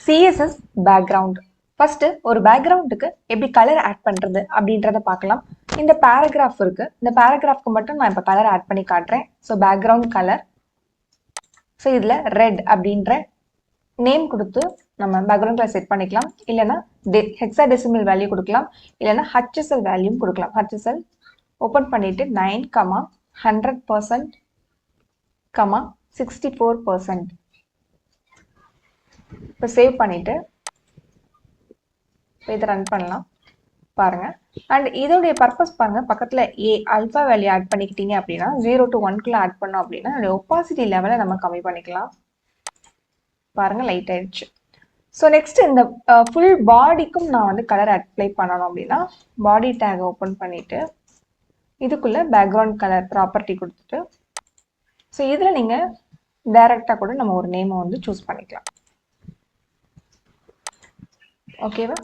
CSS background. First ஒரு பேக்ரவுண்டுக்கு எப்படி colour add பண்றது அப்படின்றத பார்க்கலாம். இந்த பேராகிராஃப் இருக்கு. இந்த பேராகிராஃப்க்கு மட்டும் நான் இப்போ கலர் ஆட் பண்ணி காட்டுறேன். So background colour. ஸோ இதில் ரெட் அப்படின்ற நேம் கொடுத்து நம்ம பேக்ரவுண்ட் கலர் செட் பண்ணிக்கலாம். இல்லைன்னா ஹெக்ஸாடெசிமல் வேல்யூ கொடுக்கலாம். இல்லைன்னா HSL வேல்யூ கொடுக்கலாம். HSL ஓப்பன் பண்ணிட்டு 9, 100%, 64%. இப்போ சேவ் பண்ணிட்டு இதை ரன் பண்ணலாம் பாருங்க. அண்ட் இதோடைய பர்பஸ் பாருங்க, பக்கத்துல ஆல்பா வேல்யூ ஆட் பண்ணிக்கிட்டீங்க அப்படின்னா 0 to 1 ஆட் பண்ணோம் அப்படின்னா ஒப்பாசிட்டி லெவலை நம்ம கம்மி பண்ணிக்கலாம். பாருங்க லைட் ஆயிடுச்சு. ஸோ நெக்ஸ்ட் இந்த ஃபுல் பாடிக்கும் நான் வந்து கலர் அப்ளை பண்ணணும் அப்படின்னா பாடி டேக் ஓப்பன் பண்ணிட்டு இதுக்குள்ள பேக்ரவுண்ட் கலர் ப்ராப்பர்ட்டி கொடுத்துட்டு ஸோ இதில் நீங்கள் டைரக்டாக கூட நம்ம ஒரு நேமை வந்து சூஸ் பண்ணிக்கலாம். ஓகேவா?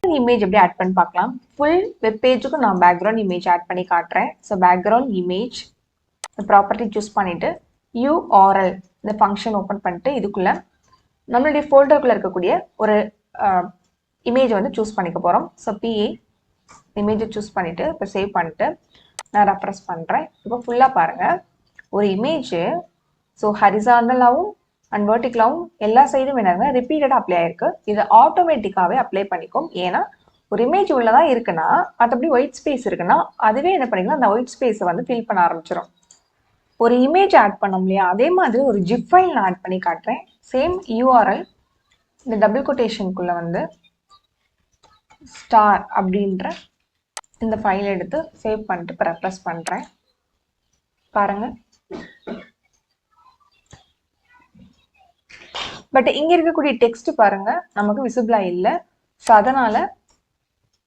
இமேஜ் எப்படி ஆட் பண்ணி பார்க்கலாம். ஃபுல் வெப் பேஜுக்கும் நான் பேக்ரவுண்ட் இமேஜ் ஆட் பண்ணி காட்டுறேன். So background image property choose பண்ணிட்டு URL இந்த ஃபங்க்ஷன் ஓப்பன் பண்ணிட்டு இதுக்குள்ள நம்மளுடைய ஃபோல்டருக்குள்ள இருக்கக்கூடிய ஒரு இமேஜ் வந்து சூஸ் பண்ணிக்க போகிறோம். ஸோ PA இமேஜை சூஸ் பண்ணிட்டு இப்போ சேவ் பண்ணிட்டு நான் ரெஃப்ரெஷ் பண்ணுறேன். இப்போ ஃபுல்லாக பாருங்கள் ஒரு இமேஜ் ஸோ ஹரிசாண்டலாகவும் அண்ட் வெர்டிகலாகவும் எல்லா சைடும் என்னங்க ரிப்பீட்டடாக அப்ளை ஆயிருக்கு. இது ஆட்டோமேட்டிக்காகவே அப்ளை பண்ணிக்கும். ஏன்னா ஒரு இமேஜ் உள்ளதான் இருக்குன்னா மற்றபடி ஒயிட் ஸ்பேஸ் இருக்குன்னா அதுவே என்ன பண்ணிங்கன்னா அந்த ஒயிட் ஸ்பேஸை வந்து ஃபில் பண்ண ஆரம்பிச்சிடும். ஒரு இமேஜ் ஆட் பண்ணோம் இல்லையா, அதே மாதிரி ஒரு ஜிப் ஃபைல் நான் ஆட் பண்ணி காட்டுறேன். சேம் URL இந்த டபுள் கொட்டேஷனுக்குள்ள வந்து ஸ்டார் அப்படின்ற இந்த ஃபைல் எடுத்து சேவ் பண்ணிட்டு இப்போ ரெஃப்ரெஷ் பண்ணுறேன் பாருங்க. பட் இங்க இருக்கக்கூடிய டெக்ஸ்ட் பாருங்க நமக்கு விசிபிளா இல்லை. ஸோ அதனால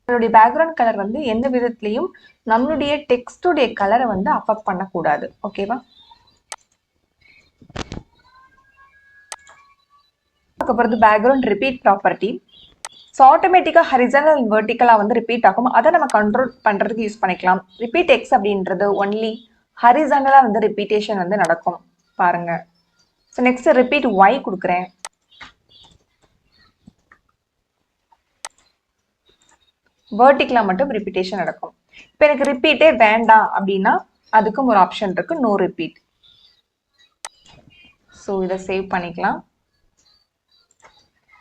நம்மளுடைய பேக்ரவுண்ட் கலர் வந்து எந்த விதத்திலையும் நம்மளுடைய டெக்ஸ்டுடைய கலரை வந்து அஃபெக்ட் பண்ணக்கூடாது. ஓகேவா? அதுக்கப்புறம் பேக்ரவுண்ட் ரிப்பீட் ப்ராப்பர்ட்டி. ஸோ ஆட்டோமேட்டிக்காக ஹரிசாண்டல் அண்ட் வெர்டிக்கலாக வந்து ரிப்பீட் ஆகும். அதை நம்ம கண்ட்ரோல் பண்ணுறதுக்கு யூஸ் பண்ணிக்கலாம். ரிப்பீட் எக்ஸ் அப்படின்றது ஒன்லி ஹரிசாண்டலாக வந்து ரிப்பீட்டேஷன் வந்து நடக்கும் பாருங்க. ஸோ நெக்ஸ்ட் ரிப்பீட் Y கொடுக்குறேன். வெர்டிகலா மட்டும் ரிப்பீட்டேஷன் நடக்கும். இப்போ எனக்கு ரிப்பீட்டே வேண்டாம் அப்படின்னா அதுக்கும் ஒரு ஆப்ஷன் இருக்கு, நோ ரிப்பீட். ஸோ இதை சேவ் பண்ணிக்கலாம்.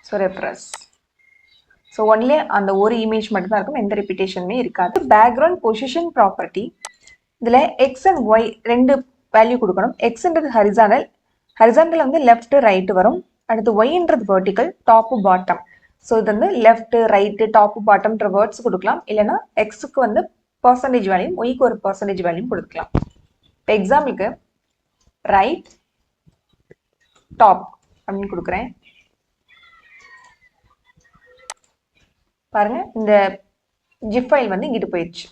So refresh. ஸோ ஒன்லி அந்த ஒரு இமேஜ் மட்டும் தான் இருக்கும், எந்த ரிப்பீட்டேஷனுமே இருக்காது. Background position property. இதில் எக்ஸ் அண்ட் ஒய் ரெண்டு வேல்யூ கொடுக்கணும். எக்ஸ்ன்றது ஹரிசாண்டல், ஹரிசாண்டல் வந்து லெஃப்ட் ரைட்டு வரும். அடுத்து ஒய்ன்றது வெர்டிக்கல், டாப்பு பாட்டம். ஸோ இது வந்து லெஃப்ட் ரைட்டு டாப்பு பாட்டம்ன்ற வேர்ட்ஸ் கொடுக்கலாம். இல்லைன்னா எக்ஸுக்கு வந்து பர்சன்டேஜ் வேல்யூ, ஒய்க்கு ஒரு பர்சன்டேஜ் வேல்யூ கொடுக்கலாம். இப்போ எக்ஸாம்பிளுக்கு ரைட் டாப் அப்படின்னு கொடுக்குறேன் பாருங்க. இந்த ஜிப் ஃபைல் வந்து இங்கிட்டு போயிடுச்சு.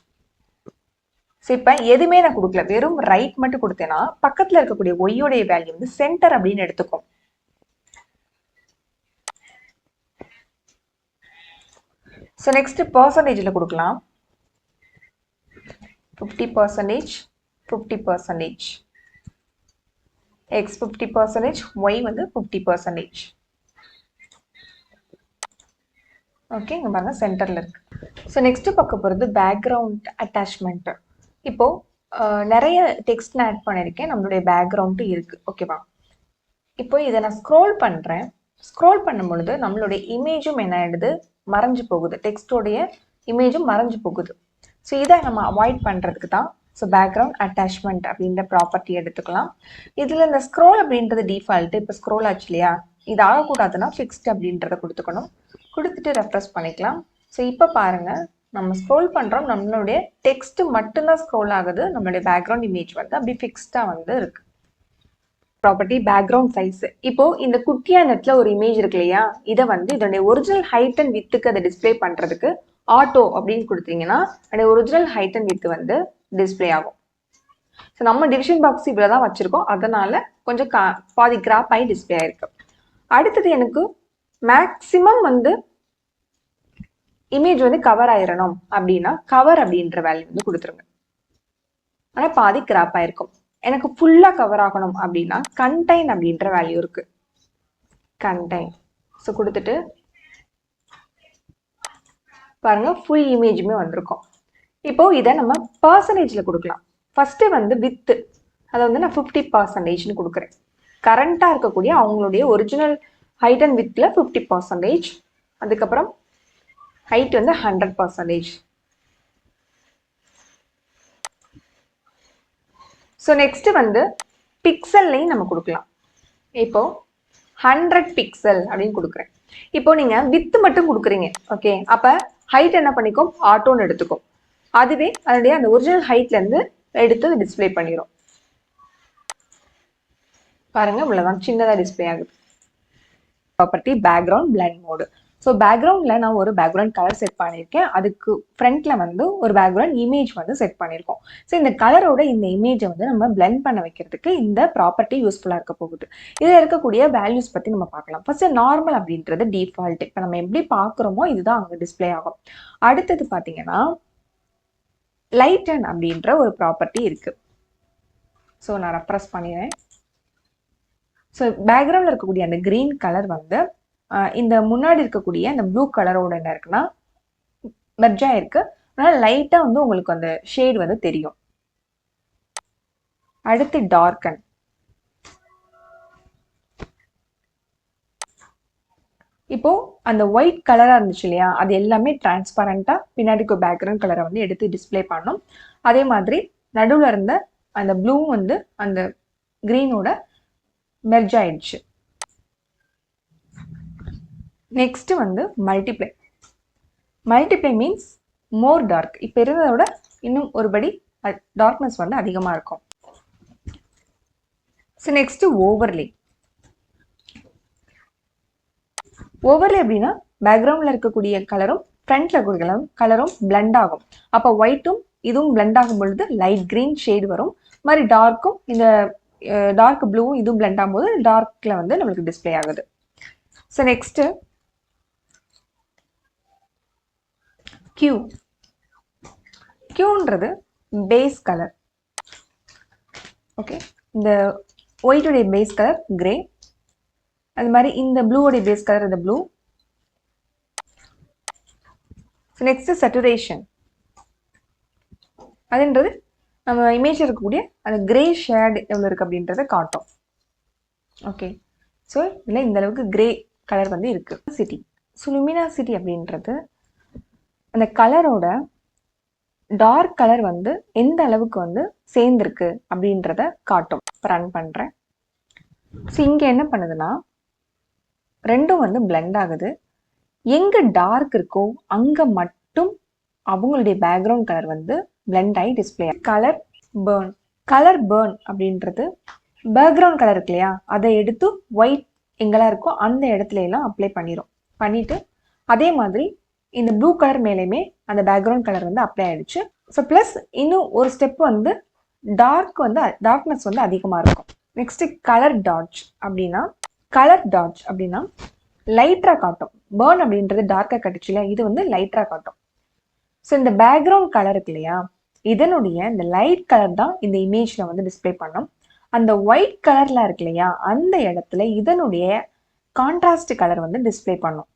ஸோ இப்போ எதுவுமே நான் கொடுக்கல, வெறும் ரைட் மட்டும் கொடுத்தேன்னா பக்கத்தில் இருக்கக்கூடிய ஒய்யோடைய வேல்யூ வந்து சென்டர் அப்படின்னு எடுத்துக்கும். ஸோ நெக்ஸ்ட் பர்சன்டேஜில் கொடுக்கலாம். 50%, 50%. எக்ஸ் 50%, ஒய் வந்து 50%. ஓகே, இங்கே பாருங்க சென்டரில் இருக்கு. ஸோ நெக்ஸ்ட் பார்க்க போகிறது பேக்ரவுண்ட் அட்டாச்மெண்ட். இப்போ நிறைய டெக்ஸ்ட் நான் ஆட் பண்ணியிருக்கேன், நம்மளுடைய பேக்ரவுண்டும் இருக்கு. ஓகேவா? இப்போ இதை நான் ஸ்க்ரோல் பண்ணுறேன். ஸ்க்ரோல் பண்ணும் பொழுது நம்மளுடைய இமேஜும் என்ன ஆயிடுது, மறைஞ்சு போகுது. டெக்ஸ்டோடைய இமேஜும் மறைஞ்சு போகுது. ஸோ இதை நம்ம அவாய்ட் பண்ணுறதுக்கு தான் ஸோ பேக்ரவுண்ட் அட்டாச்மெண்ட் அப்படின்ற ப்ராப்பர்ட்டி எடுத்துக்கலாம். இதில் இந்த ஸ்க்ரோல் அப்படின்றது டிஃபால்ட்டு. இப்போ ஸ்க்ரோல் ஆச்சு இல்லையா, இது ஆகக்கூடாதுன்னா ஃபிக்ஸ்ட் அப்படின்றத கொடுத்துக்கணும். கொடுத்துட்டு ரெஃப்ரெஷ் பண்ணிக்கலாம். ஸோ இப்போ பாருங்கள் நம்ம ஸ்க்ரோல் பண்ணுறோம், நம்மளுடைய டெக்ஸ்ட் மட்டும்தான் ஸ்க்ரோல் ஆகுது, நம்மளுடைய பேக்ரவுண்ட் இமேஜ் வந்து அப்படி ஃபிக்ஸ்டாக வந்து இருக்கு. Property background size. இப்போ இந்த குட்டியா இடத்துல ஒரு இமேஜ் இருக்கு இல்லையா, இதை வந்து இதனுடைய ஒரிஜினல் ஹைட் அண்ட் வித்துக்கு அதை டிஸ்பிளே பண்றதுக்கு ஆட்டோ அப்படின்னு கொடுத்தீங்கன்னா அதோட ஒரிஜினல் ஹைட் அண்ட் வித் வந்து டிஸ்பிளே ஆகும். ஸோ நம்ம டிவிஷன் பாக்ஸ் இவ்வளோதான் வச்சிருக்கோம், அதனால கொஞ்சம் பாதி கிராப் ஆகி டிஸ்பிளே ஆயிருக்கு. அடுத்தது எனக்கு மேக்சிமம் வந்து இமேஜ் வந்து கவர் ஆயிரணும் அப்படின்னா கவர் அப்படின்ற வேல்யூ வந்து கொடுத்துருங்க. ஆனால் பாதி கிராப் ஆயிருக்கும். எனக்கு ஃபுல்லாக கவர் ஆகணும் அப்படின்னா கண்டைன் அப்படின்ற வேல்யூ இருக்கு, கண்டைன். ஸோ கொடுத்துட்டு பாருங்க ஃபுல் இமேஜுமே வந்திருக்கும். இப்போ இதை நம்ம பர்சன்டேஜில் கொடுக்கலாம். ஃபர்ஸ்ட்டு வந்து வித்து அதை வந்து நான் 50% கொடுக்குறேன். கரண்ட்டாக இருக்கக்கூடிய அவங்களுடைய ஒரிஜினல் ஹைட் அண்ட் வித்தில் 50%. அதுக்கப்புறம் ஹைட் வந்து 100%. ஸோ நெக்ஸ்ட் வந்து பிக்சல்லையும் நம்ம கொடுக்கலாம். இப்போ 100 பிக்சல் அப்படின்னு கொடுக்குறேன். இப்போ நீங்க வித்து மட்டும் கொடுக்குறீங்க, ஓகே, அப்ப ஹைட் என்ன பண்ணிக்கும், ஆட்டோன்னு எடுத்துக்கும். அதுவே அதனுடைய அந்த ஒரிஜினல் ஹைட்ல இருந்து எடுத்து டிஸ்பிளே பண்ணிடும். பாருங்க இவ்வளவுதான், சின்னதா டிஸ்பிளே ஆகுது. Property background blend mode. So பேக்ரவுண்டில் நான் ஒரு பேக்ரவுண்ட் கலர் செட் பண்ணியிருக்கேன். அதுக்கு ஃப்ரண்ட்ல வந்து ஒரு பேக்ரவுண்ட் இமேஜ் வந்து செட் பண்ணியிருக்கோம். ஸோ இந்த கலரோட இந்த இமேஜை வந்து நம்ம பிளெண்ட் பண்ண வைக்கிறதுக்கு இந்த ப்ராப்பர்ட்டி யூஸ்ஃபுல்லாக இருக்க போகுது. இதில் இருக்கக்கூடிய வேல்யூஸ் பற்றி நம்ம பார்க்கலாம். ஃபர்ஸ்ட் நார்மல் அப்படின்றது டிஃபால்ட். இப்போ நம்ம எப்படி பார்க்குறோமோ இதுதான் அங்கே டிஸ்பிளே ஆகும். அடுத்தது பார்த்தீங்கன்னா லைட்டன் அப்படின்ற ஒரு ப்ராப்பர்ட்டி இருக்கு. ஸோ நான் ரெப்ரஸ் பண்ணிடுறேன். ஸோ பேக்ரவுண்டில் இருக்கக்கூடிய அந்த கிரீன் கலர் வந்து இந்த முன்னாடி இருக்கக்கூடிய அந்த ப்ளூ கலரோட என்ன இருக்குன்னா மெர்ஜ் ஆயிருக்கு. அதனால லைட்டா வந்து உங்களுக்கு அந்த ஷேட் வந்து தெரியும். அடுத்து டார்க்கன். இப்போ அந்த ஒயிட் கலரா இருந்துச்சு இல்லையா, அது எல்லாமே டிரான்ஸ்பரண்டா பின்னாடி பேக்ரவுண்ட் கலரை வந்து எடுத்து டிஸ்பிளே பண்ணும். அதே மாதிரி நடுவில் இருந்த அந்த ப்ளூ வந்து அந்த கிரீனோட மெர்ஜ் ஆயிடுச்சு. நெக்ஸ்ட் வந்து multiply. Multiply means more dark. இப்போ இருந்ததை விட இன்னும் ஒருபடி டார்க்னஸ் வந்து அதிகமாக இருக்கும். So next overlay. ஓவர்லே அப்படின்னா பேக்ரவுண்டில் இருக்கக்கூடிய கலரும் ஃப்ரண்ட்ல இருக்கக்கூடிய கலரும் பிளெண்ட் ஆகும். அப்போ ஒயிட்டும் இதுவும் பிளெண்ட் ஆகும் பொழுது லைட் கிரீன் ஷேட் வரும். மாதிரி டார்க்கும் இந்த டார்க் ப்ளூவும் இதுவும் பிளெண்ட் ஆகும்போது டார்க்ல வந்து நம்மளுக்கு டிஸ்பிளே ஆகுது. So next Q. Qன்றது பேஸ் கலர். ஓகே, இந்த ஒயிட்டுடைய பேஸ் கலர் கிரே. அது மாதிரி இந்த ப்ளூவோடைய பேஸ் கலர் இந்த ப்ளூ. Next saturation. அதுன்றது நம்ம இமேஜ் இருக்கக்கூடிய அந்த கிரே ஷேட் எவ்வளோ இருக்கு அப்படின்றத காட்டும். ஓகே, ஸோ இதில் இந்த அளவுக்கு கிரே கலர் வந்து இருக்கு. சிட்டி. ஸோ லுமினாசிட்டி அப்படின்றது அந்த கலரோட டார்க் கலர் வந்து எந்த அளவுக்கு வந்து சேர்ந்துருக்கு அப்படின்றத காட்டும். ரன் பண்ணுறேன். ஸோ இங்கே என்ன பண்ணுதுன்னா ரெண்டும் வந்து பிளெண்ட் ஆகுது. எங்கே டார்க் இருக்கோ அங்கே மட்டும் அவங்களுடைய பேக்ரவுண்ட் கலர் வந்து பிளெண்ட் ஆகி display. Colour burn. Colour burn அப்படின்றது பேக்ரவுண்ட் கலர் இருக்கு இல்லையா, அதை எடுத்து ஒயிட் எங்கெல்லாம் இருக்கோ அந்த இடத்துல எல்லாம் அப்ளை பண்ணிட்டு அதே மாதிரி இந்த ப்ளூ கலர் மேலேயுமே அந்த பேக்ரவுண்ட் கலர் வந்து அப்ளை ஆயிடுச்சு. ஸோ ப்ளஸ் இன்னும் ஒரு ஸ்டெப் வந்து டார்க்னஸ் வந்து அதிகமாக இருக்கும். நெக்ஸ்ட் கலர் டாட்ச் அப்படின்னா லைட்டாக காட்டும். பேர்ன் அப்படின்றது டார்க்காக கட்டுச்சு இல்லையா, இது வந்து லைட்டாக காட்டும். ஸோ இந்த பேக்ரவுண்ட் கலர் இருக்கு இல்லையா, இதனுடைய இந்த லைட் கலர் தான் இந்த இமேஜில் வந்து டிஸ்பிளே பண்ணும். அந்த ஒயிட் கலர்ல இருக்கு இல்லையா, அந்த இடத்துல இதனுடைய கான்ட்ராஸ்ட் கலர் வந்து டிஸ்பிளே பண்ணும்.